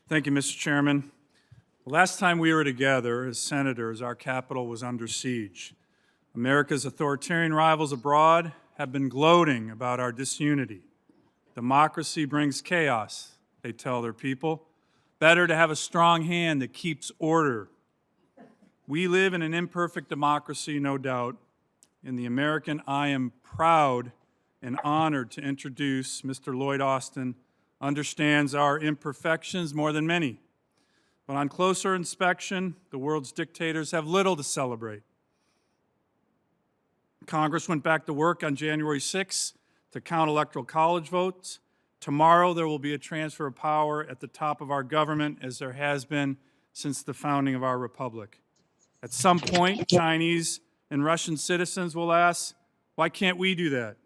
Thank you, Mr. Chairman. The last time we were together as senators, our capital was under siege. America's authoritarian rivals abroad have been gloating about our disunity. Democracy brings chaos, they tell their people. Better to have a strong hand that keeps order. We live in an imperfect democracy, no doubt. In the American, I am proud and honored to introduce Mr. Lloyd Austin, understands our imperfections more than many. But on closer inspection, the world's dictators have little to celebrate. Congress went back to work on January 6th to count electoral college votes. Tomorrow there will be a transfer of power at the top of our government, as there has been since the founding of our republic. At some point, Chinese and Russian citizens will ask, why can't we do that?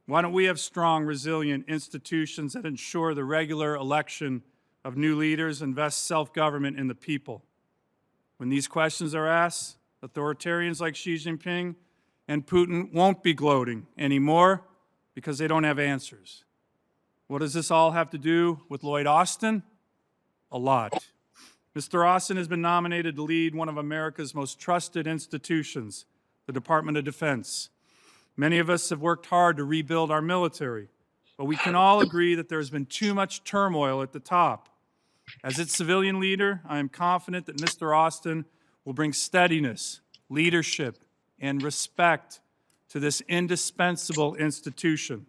Why don't we have strong, resilient institutions that ensure the regular election of new leaders and vest self-government in the people? When these questions are asked, authoritarians like Xi Jinping and Putin won't be gloating anymore because they don't have answers. What does this all have to do with Lloyd Austin? A lot. Mr. Austin has been nominated to lead one of America's most trusted institutions, the Department of Defense. Many of us have worked hard to rebuild our military, but we can all agree that there has been too much turmoil at the top. As its civilian leader, I am confident that Mr. Austin will bring steadiness, leadership, and respect to this indispensable institution.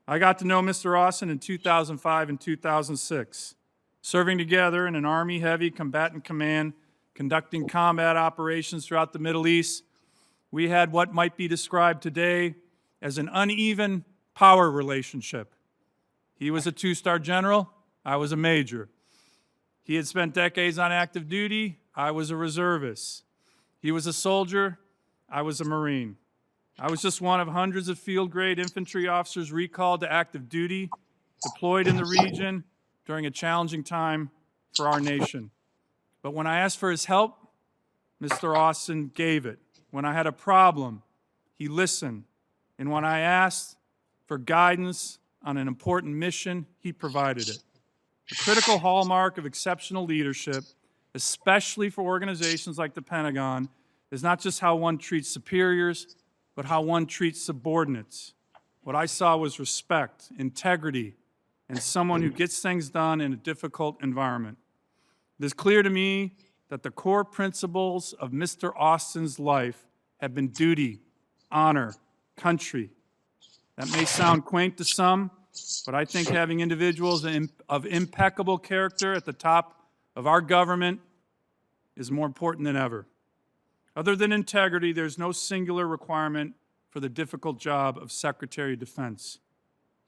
I got to know Mr. Austin in 2005 and 2006. Serving together in an Army-heavy combatant command, conducting combat operations throughout the Middle East, we had what might be described today as an uneven power relationship. He was a two-star general, I was a major. He had spent decades on active duty, I was a reservist. He was a soldier, I was a Marine. I was just one of hundreds of field-grade infantry officers recalled to active duty, deployed in the region during a challenging time for our nation. But when I asked for his help, Mr. Austin gave it. When I had a problem, he listened. And when I asked for guidance on an important mission, he provided it. The critical hallmark of exceptional leadership, especially for organizations like the Pentagon, is not just how one treats superiors, but how one treats subordinates. What I saw was respect, integrity, and someone who gets things done in a difficult environment. It is clear to me that the core principles of Mr. Austin's life have been duty, honor, country. That may sound quaint to some, but I think having individuals of impeccable character at the top of our government is more important than ever. Other than integrity, there's no singular requirement for the difficult job of Secretary of Defense.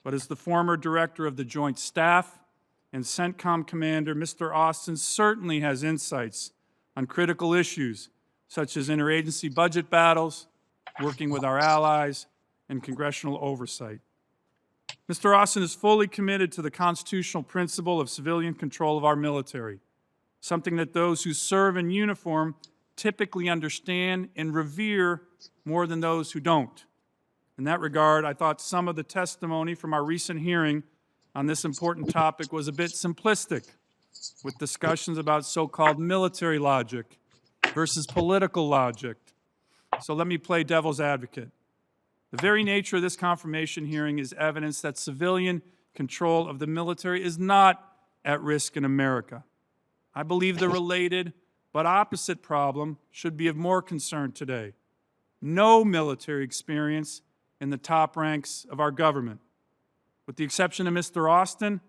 But as the former director of the Joint Staff and CENTCOM commander, Mr. Austin certainly has insights on critical issues such as interagency budget battles, working with our allies, and congressional oversight. Mr. Austin is fully committed to the constitutional principle of civilian control of our military, something that those who serve in uniform typically understand and revere more than those who don't. In that regard, I thought some of the testimony from our recent hearing on this important topic was a bit simplistic, with discussions about so-called military logic versus political logic. So let me play devil's advocate. The very nature of this confirmation hearing is evidence that civilian control of the military is not at risk in America. I believe the related but opposite problem should be of more concern today. No military experience in the top ranks of our government. With the exception of Mr. Austin,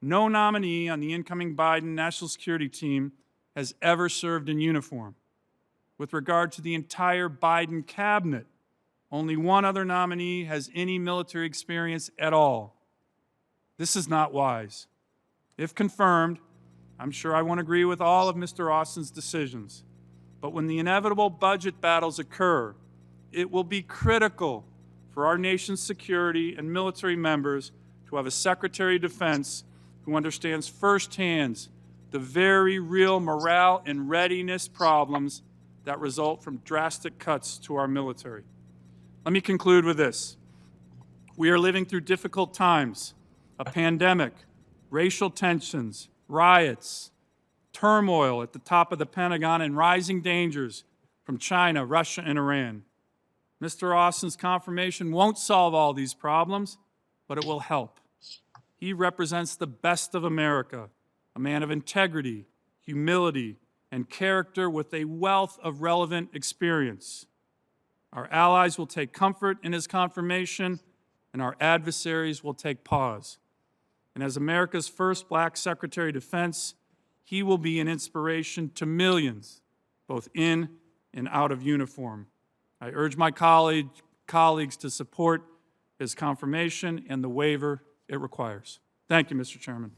no nominee on the incoming Biden national security team has ever served in uniform. With regard to the entire Biden cabinet, only one other nominee has any military experience at all. This is not wise. If confirmed, I'm sure I won't agree with all of Mr. Austin's decisions. But when the inevitable budget battles occur, it will be critical for our nation's security and military members to have a Secretary of Defense who understands firsthand the very real morale and readiness problems that result from drastic cuts to our military. Let me conclude with this. We are living through difficult times, a pandemic, racial tensions, riots, turmoil at the top of the Pentagon, and rising dangers from China, Russia, and Iran. Mr. Austin's confirmation won't solve all these problems, but it will help. He represents the best of America, a man of integrity, humility, and character with a wealth of relevant experience. Our allies will take comfort in his confirmation, and our adversaries will take pause. And as America's first black Secretary of Defense, he will be an inspiration to millions, both in and out of uniform. I urge my colleagues to support his confirmation and the waiver it requires. Thank you, Mr. Chairman.